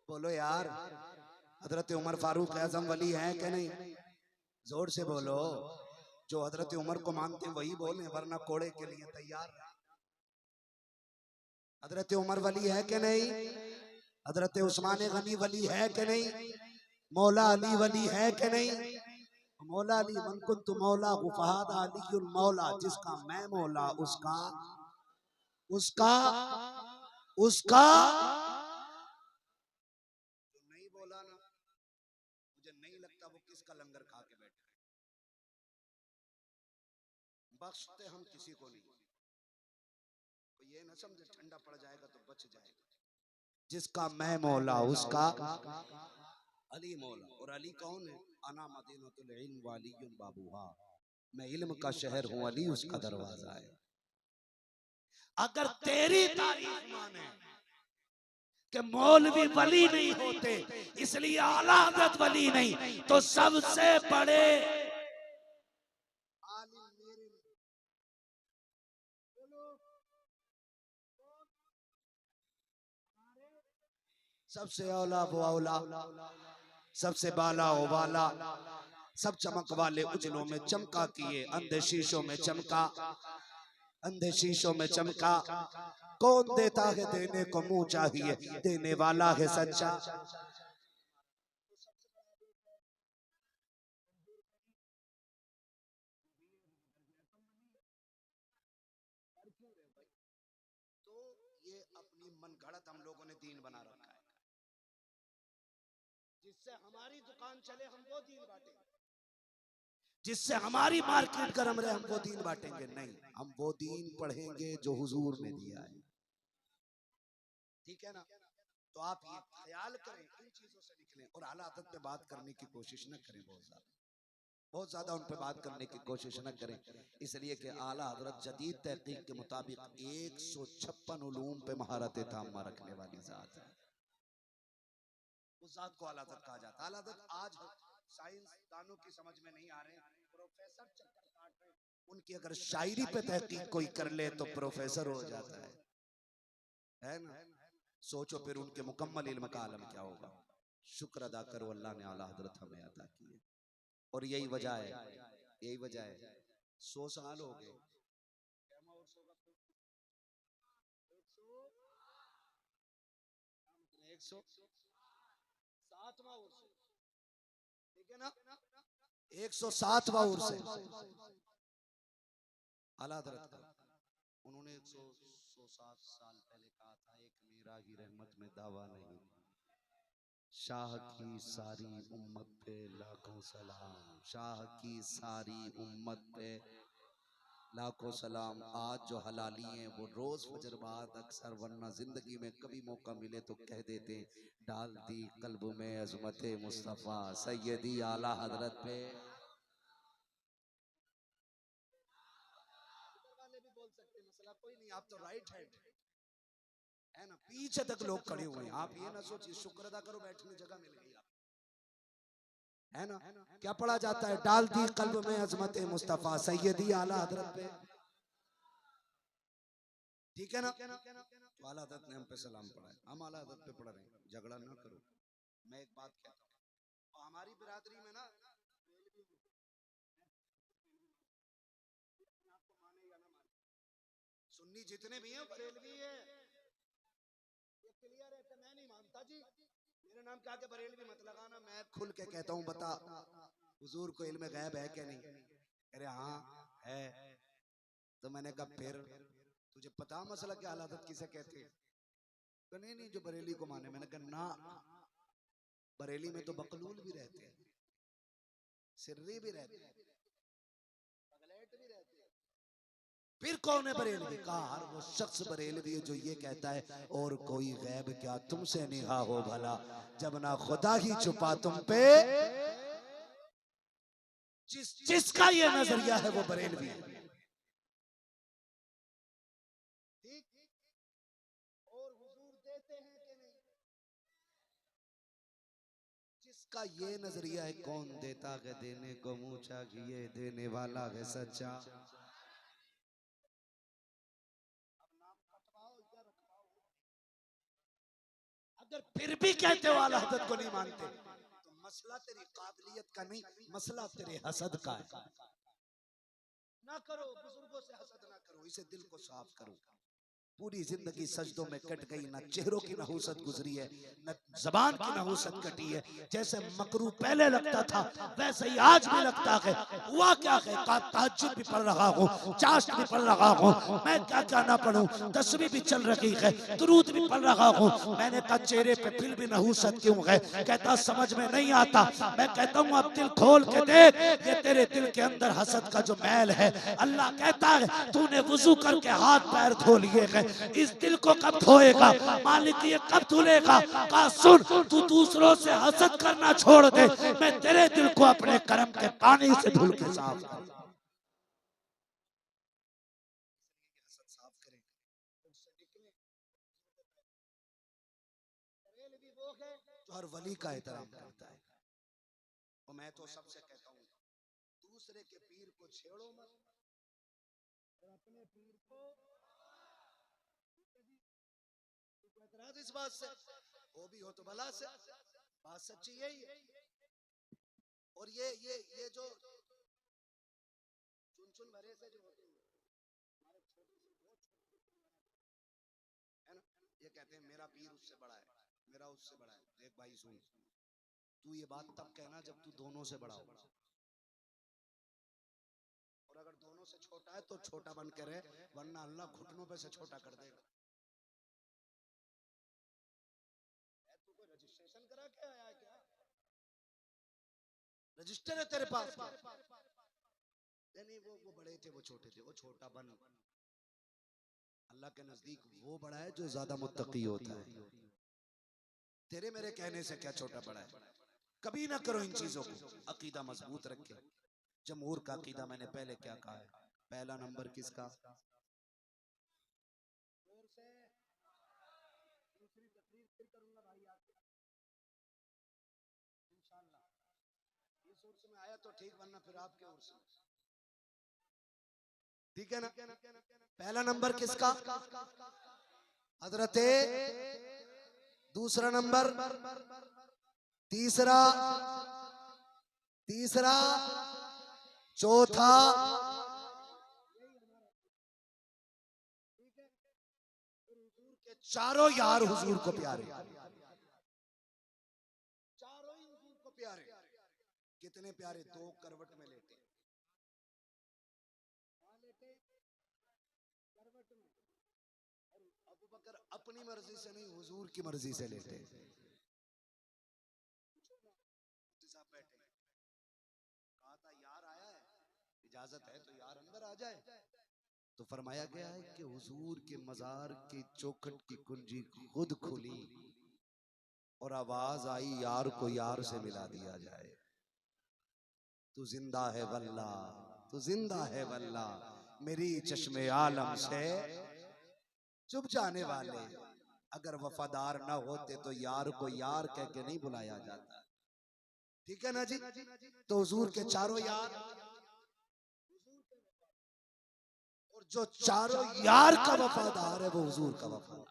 Speaker 1: बोलो यार, हजरत उमर फारूक आजम वली हैं कि नहीं? जोर से बोलो। जो हजरत उमर को मानते वही बोले, वरना कोड़े के लिए तैयार रहे। हजरत उमर वली है कि नहीं? हजरत उस्मान गनी वली है कि नहीं? मौला अली वली है कि नहीं? मौला अली मन कुन्तु मौला गुफहाद अलीयुल मौला, जिसका मैं मौला उसका उसका उसका जो नहीं बोला ना, मुझे नहीं लगता वो किसका लंगर खा के बैठे। बख्शते हम किसी को नहीं, तो ये ना समझे ठंडा पड़ जाएगा तो बच जाएगा। जिसका मैं मौला उसका अली मौला। और अली कौन है? अना मदीनतुल इल्म वालियुल बाबूहा, मैं इल्म का शहर हूँ, अली उसका दरवाजा है। अगर तेरी तारीफ माने कि मौलवी वली नहीं होते इसलिए आला हज़रत वली नहीं, तो सबसे बड़े आलिम मेरे सबसे औला वो औला, सबसे बाला वो बाला, सब चमक वाले उजलों में चमका किए, अंधे शीशों में चमका, अंधे शीशों में चमका। कौन देता है देने को मुंह चाहिए, देने वाला है सच्चा। तो ये अपनी मनगढ़ंत हम लोगों ने दीन बना रखा है, जिससे हमारी दुकान चले हम वो दीन बांटेंगे, जिससे हमारी मार्केट गर्म रहे हम वो दीन बांटेंगे नहीं। हम वो दीन पढ़ेंगे जो हुजूर ने दिया है। ठीक है ना? तो आप ये ख्याल करें, इन चीजों से निकलें और आला हज़रत पे बात करने की कोशिश न करें, बहुत ज्यादा उन पे बात करने की कोशिश न करें, इसलिए कि आला हज़रत जदीद तहकीक के मुताबिक 156 उलूम पे महारत ताम्मा रखने वाली जात है। उस जात को आला हज़रत कहा जाता है। आला हज़रत आज साइंसदानों की समझ में नहीं आ रहे, प्रोफेसर चक्कर काट रहे, उनकी अगर शायरी पे तहकीक कोई कर ले तो प्रोफेसर हो जाता है ना? सोचो फिर उनके मुकम्मल इल्म का आलम क्या होगा। शुक्र अदा करो अल्लाह ने आला हज़रत हमें अता किए। और यही वजह है, यही वजह है 100 साल हो गए, 107वां उर्स, ठीक है ना? 107वां उर्स है आला हज़रत का। उन्होंने 107 साल पहले कहा था, एक मेरा ही रहमत में दावा नहीं, शाह की सारी उम्मत पे लाखों सलाम, शाह की सारी उम्मत पे लाखों सलाम। आज जो हलाली हैं वो रोज फजर बाद अक्सर, वरना जिंदगी में कभी मौका मिले तो कह देते, डाल दी कल्ब में अजमत मुस्तफा सैयदी आला हजरत पे। वाले भी बोल सकते, मसला कोई नहीं, आप तो राइट हैंड है ना, पीछे तक लोग खड़े हुए हैं। आप ये ना सोचिए, शुक्र अदा करो बैठने जगह मिल गई आप, है ना? क्या पढ़ा जाता है? डाल दी कल्ब में अजमत मुस्तफा सैयदी आला हजरत पे, ठीक है ना? तो आला हजरत ने हम पे सलाम पढ़ा है, हम आला हजरत पे पढ़ रहे हैं, झगड़ा ना करो। मैं एक बात कहता हूँ, हमारी बिरादरी में ना, सुन्नी जितने भी हैं बरेलवी है, ये क्लियर है कि मैं नहीं मानता जी, मेरे नाम के आगे बरेलवी मत लगाना। मैं खुल के कहता हूँ, बता हुजूर को इल्म गैब है कि नहीं? अरे हाँ है। तो मैंने कहा फिर तुझे पता मसला क्या, हालात किसे कहते हैं? नहीं नहीं, जो बरेली को माने। मैंने कहा ना, बरेली में तो बकलूल भी रहते हैं, सिर्री भी रहते हैं, फिर कौन है बरेलवी? कहा हर वो शख्स बरेलवी है जो ये कहता है और कोई गैब क्या तुमसे निगाह हो भला, जब ना खुदा ही छुपा तुम पे। जिसका ये नजरिया है वो बरेलवी है। ठीक। और हुजूर देते हैं कि नहीं? जिसका ये नजरिया है, कौन देता है देने को मुंह चाहिए, देने वाला है सच्चा। अगर फिर भी कहते हो आला हज़रत को नहीं मानते, तो मसला तेरी काबिलियत का नहीं, मसला तेरे हसद का है। ना करो, बुजुर्गों से हसद ना करो, इसे दिल को साफ करो। पूरी जिंदगी सजदों में कट गई, ना चेहरों की नहुसत गुजरी है, न जबान की नहुसत कटी है। जैसे मकरू पहले लगता था वैसे ही आज भी लगता है। हुआ क्या है, तहज्जुद भी पढ़ रहा हूँ, चाश्त भी पढ़ रहा हूँ, मैं क्या क्या ना पढ़ूं, तस्बीह भी चल रही है, दुरूद भी पढ़ रहा हूँ। मैंने कहा चेहरे पे फिर भी नहुसत क्यों है? कहता समझ में नहीं आता। मैं कहता हूँ अब दिल खोल के देख, ये तेरे दिल के अंदर हसद का जो मैल है। अल्लाह कहता है तूने वुजू करके हाथ पैर धो लिए हैं, इस दिल को कब धोएगा? मालिक ये कब धुलेगा? कहा सुन, तू दूसरों से हसद करना छोड़ दे, मैं तेरे दिल को अपने करम के पानी से धुल के साफ कर। जो हर वली का एहतराम करता है। और मैं तो सबसे कहता हूँ दूसरे के पीर को छेड़ो मत और अपने पीर को। एतराज इस बात से वो भी हो तो भला से, बात सच्ची यही है। और ये जो चुन चुन भरे से जो होते हैं हमारे छोटे से बहुत है ना, ये कहते हैं मेरा पीर उससे बड़ा है, मेरा उससे बड़ा है। देख भाई सुन, तू ये बात तब कहना जब तू दोनों से बड़ा हो, और अगर दोनों से छोटा है तो छोटा बन के रहे, वरना अल्लाह घुटनों पे से छोटा कर देगा। तू कोई रजिस्ट्रेशन करा के आया क्या? रजिस्टर है तेरे पास? नहीं, वो बड़े थे, वो छोटे थे, वो छोटा बन। अल्लाह के नजदीक वो बड़ा है जो ज्यादा मुत्तकी होता है। तेरे मेरे कहने से क्या छोटा बड़ा है? कभी ना करो इन चीजों को, अकीदा मजबूत रखे। जमहूर का अकीदा मैंने पहले क्या कहा है, पहला नंबर किसका? दूसरी तकरीर फिर करूंगा भाई आपके इंशाल्लाह। इस उर्स में आया तो ठीक, वरना फिर आपके उर्स में। ठीक है ना? पहला नंबर किसका? हजरते। दूसरा नंबर, तीसरा, तीसरा, चौथा। चारों यार हुजूर को प्यारे, चारों ही हुजूर को प्यारे। कितने प्यारे? दो करवट में लेटे, करवट में। और अबू बकर अपनी मर्जी से नहीं, हुजूर की मर्जी से लेटे। साहब बैठे, कहा था यार आया है, इजाजत है तो यार अंदर आ जाए। तो फरमाया गया है कि हुजूर के मजार की चौखट की कुंजी खुद खुली और आवाज आई यार को यार से मिला दिया जाए। तू जिंदा है वल्ला, तू जिंदा है वल्ला, मेरी चश्मे आलम से चुप जाने वाले। अगर वफादार ना होते तो यार को यार कह के नहीं बुलाया जाता। ठीक है ना जी? तो हुजूर के चारों यार, और जो चारों यार का वफादार है वो हुजूर का वफादार।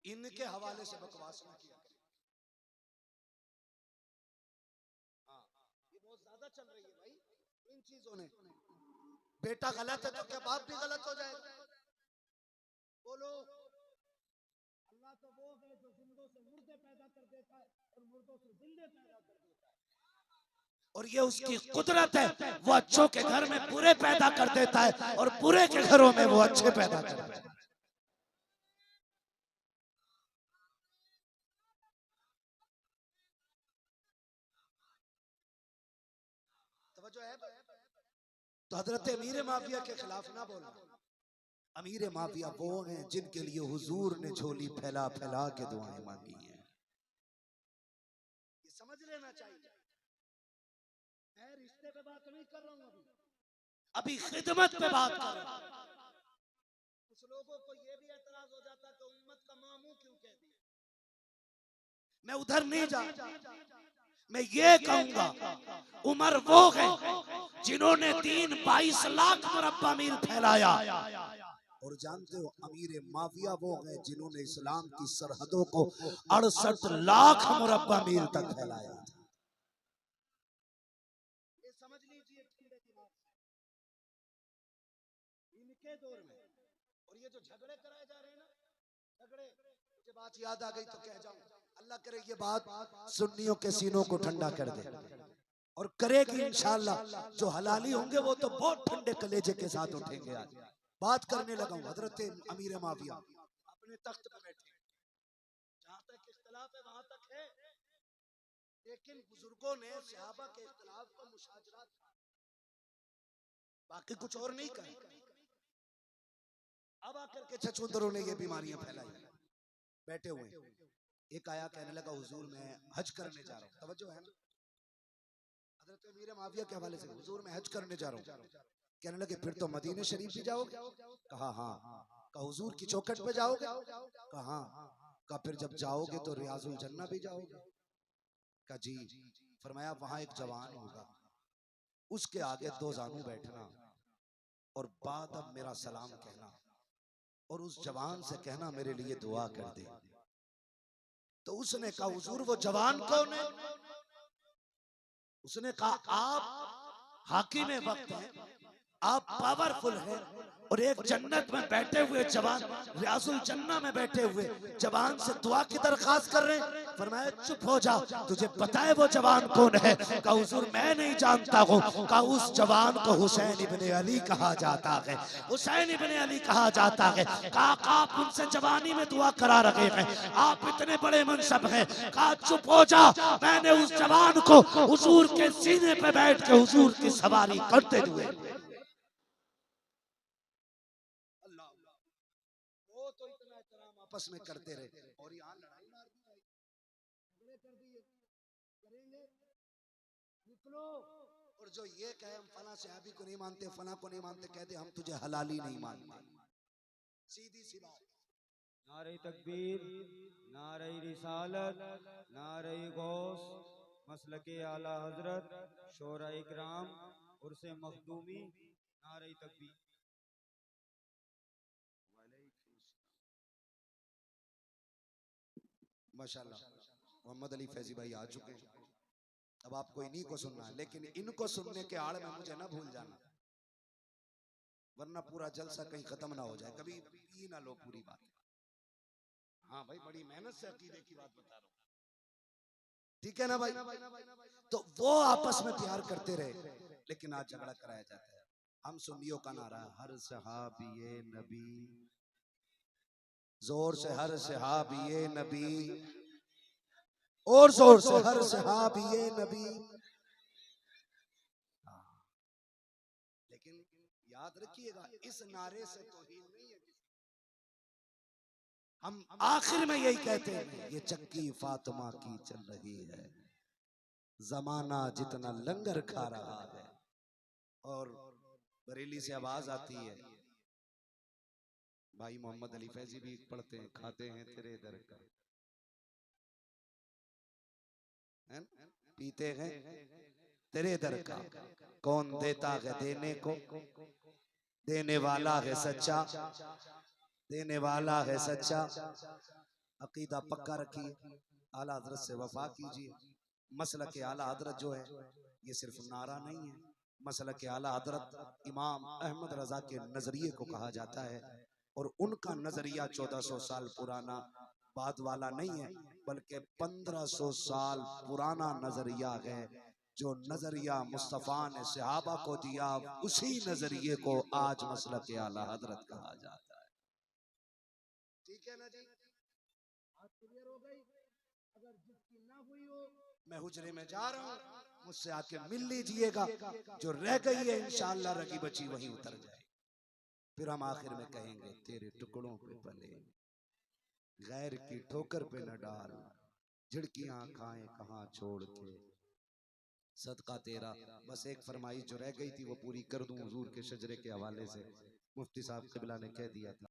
Speaker 1: इनके हवाले से बकवास ना किया। हाँ, ये बहुत ज्यादा चल रही है भाई इन चीजों ने। बेटा गलत है तो क्या बाप भी गलत हो जाएगा? बोलो। अल्लाह तो वो है जो जिंदों से मुर्दे पैदा कर देता है और मुर्दों से जिंदे पैदा कर देता है। और ये उसकी कुदरत है, वो अच्छों के घर में बुरे पैदा कर देता है और बुरे के घरों में वो अच्छे पैदा करता है। तवज्जो है? तो हजरत अमीर माविया के खिलाफ ना बोलना। अमीर माविया वो हैं जिनके लिए हुजूर ने झोली फैला फैला के दुआएं मांगी हैं। ये समझ लेना चाहिए। मैं रिश्ते पे बात नहीं कर रहा हूँ, अभी खिदमत पे बात कर रहा हूँ। कुछ लोगों को ये भी एतराज हो जाता कि उम्मत का मामू क्यों कह दिया। मैं उधर नहीं जा, मैं ये कहूंगा उमर वो है जिन्होंने 3-22 लाख मुरब्बा मील फैलाया। और जानते हो अमीर माविया वो है जिन्होंने इस्लाम की सरहदों को 68 लाख मुरब्बा मील तक फैलाया। ये समझ लीजिए ठंडे दिमाग से, इनके दौर में। और ये जो झगड़े कराए जा रहे हैं ना, झगड़े, मुझे बात याद आ गई तो कह जाऊं, अल्लाह करे ये बात सुन्नियों के सीनों को ठंडा कर दे और करेगी इंशाअल्लाह। जो हलाली होंगे वो तो बहुत ठंडे कलेजे के साथ उठेंगे। आज बात करने लगा हूं हजरत अमीर माविया अपने तख्त पे बैठे, जहां तक इख्तिलाफ है वहां तक है, लेकिन बुजुर्गों ने सहाबा के इख्तिलाफ को मुशाजरा, बाकी कुछ और नहीं कहा। अब आकर के छछूंदरों ने ये बीमारियां फैलाई, बैठे हुए। एक आया कहने लगा हुजूर मैं हज करने जा रहा हूँ। तवज्जो है ना? हजरत अमीर माविया के हवाले से, हुजूर मैं हज करने जा रहा हूँ। कहने लगे फिर तो मदीने शरीफ भी जाओगे? कहा हाँ। कहा हुजूर की चौखट पे जाओगे? कहा हाँ। कहा फिर जब जाओगे तो रियाजुल जन्ना भी जाओगे? कहा जी। फरमाया वहां एक जवान होगा, उसके आगे 2 जानू बैठना और बाद अब मेरा सलाम कहना और उस जवान से कहना मेरे लिए दुआ कर दे। तो उसने कहा हुजूर वो जवान कौन है? उसने कहा आप हाकिम वक्त हैं, आप पावरफुल हैं और एक जन्नत में बैठे हुए जवान, रियाजुल जन्ना में बैठे हुए जवान से दुआ की दरखास्त कर रहे हैं। फरमाया चुप हो जाओ, तुझे पता है वो जवान कौन है? कहा हुजूर मैं नहीं जानता हूँ। कहा उस जवान को हुसैन इब्ने अली कहा जाता है, हुसैन इब्ने अली कहा जाता है। कहा आप उनसे जवानी में दुआ करा रहे हैं, आप इतने बड़े मनसब हैं। कहा चुप हो जा, मैंने उस जवान को हुजूर के सीने पे बैठ के हुजूर की सवारी करते हुए, वो तो इतना एहतराम आपस में करते रहे और यहाँ लड़ाई मार दी, झगड़े कर दिए, करेंगे निकलो। और जो ये कहे हम फला सहाबी को नहीं मानते, फला को नहीं मानते, कहते हम तुझे हलाली नहीं मानते। सीधी सी बात।
Speaker 2: नारे तकबीर, नारे रिसालत, नारे गौस, मसलके आला हजरत, शोरा इकराम, उर्से मखदूमी, नारे तकबीर।
Speaker 1: माशाल्लाह मोहम्मद अली फैजी भाई आ चुके हैं। अब आपको इन्हीं को सुनना है, लेकिन इनको सुनने के आड़ में मुझे ना भूल जाना, वरना पूरा जलसा कहीं खत्म ना हो जाए। कभी पी ना लो पूरी बात। हाँ भाई बड़ी मेहनत से अकीदे की बात बता रहा हूँ, ठीक है ना भाई? तो वो आपस में प्यार करते रहे, लेकिन आज झगड़ा कराया जाता है। हम सुन्नियों का नारा हर सहाबी नबी, जोर से हर सहाबी नबी, और जोर से हर सहाबी नबी। लेकिन याद रखिएगा इस नारे से तौहीद नहीं है। हम आखिर में यही कहते हैं ये चक्की फातिमा की चल रही है, जमाना जितना लंगर खा रहा है। और बरेली से आवाज आती है, भाई मोहम्मद अली फैजी भी पढ़ते हैं, खाते हैं तेरे दर का, है? पीते हैं तेरे दर का, कौन देता है देने को, देने वाला है सच्चा, देने वाला है सच्चा। अकीदा पक्का रखिए, आला हजरत से वफा कीजिए। मसलक आला हजरत जो है ये सिर्फ नारा नहीं है, मसलक आला हजरत इमाम अहमद रजा के नजरिए को कहा जाता है। और उनका नजरिया 1400 साल पुराना बाद वाला नहीं है, बल्कि 1500 साल पुराना नजरिया है। जो नजरिया मुस्तफा ने सहाबा को दिया, उसी नजरिए को आज मसलक आला हजरत कहा जाता है। ठीक है ना जी? बात क्लियर हो गई? अगर जिसकी ना हुई हो, मैं हुजरे में जा रहा हूँ, मुझसे आके मिल लीजिएगा, जो रह गई है इंशाअल्लाह रगी बची वहीं उतर जाए। फिर हम आखिर में कहेंगे तेरे टुकड़ों पे पले, गैर की ठोकर पे न डाल, झिड़कियां खाएं कहाँ छोड़ के, सदका तेरा। बस एक फरमाइश जो रह गई थी वो पूरी कर दूं हुजूर के शजरे के हवाले से। मुफ्ती साहब क़िबला ने कह दिया था।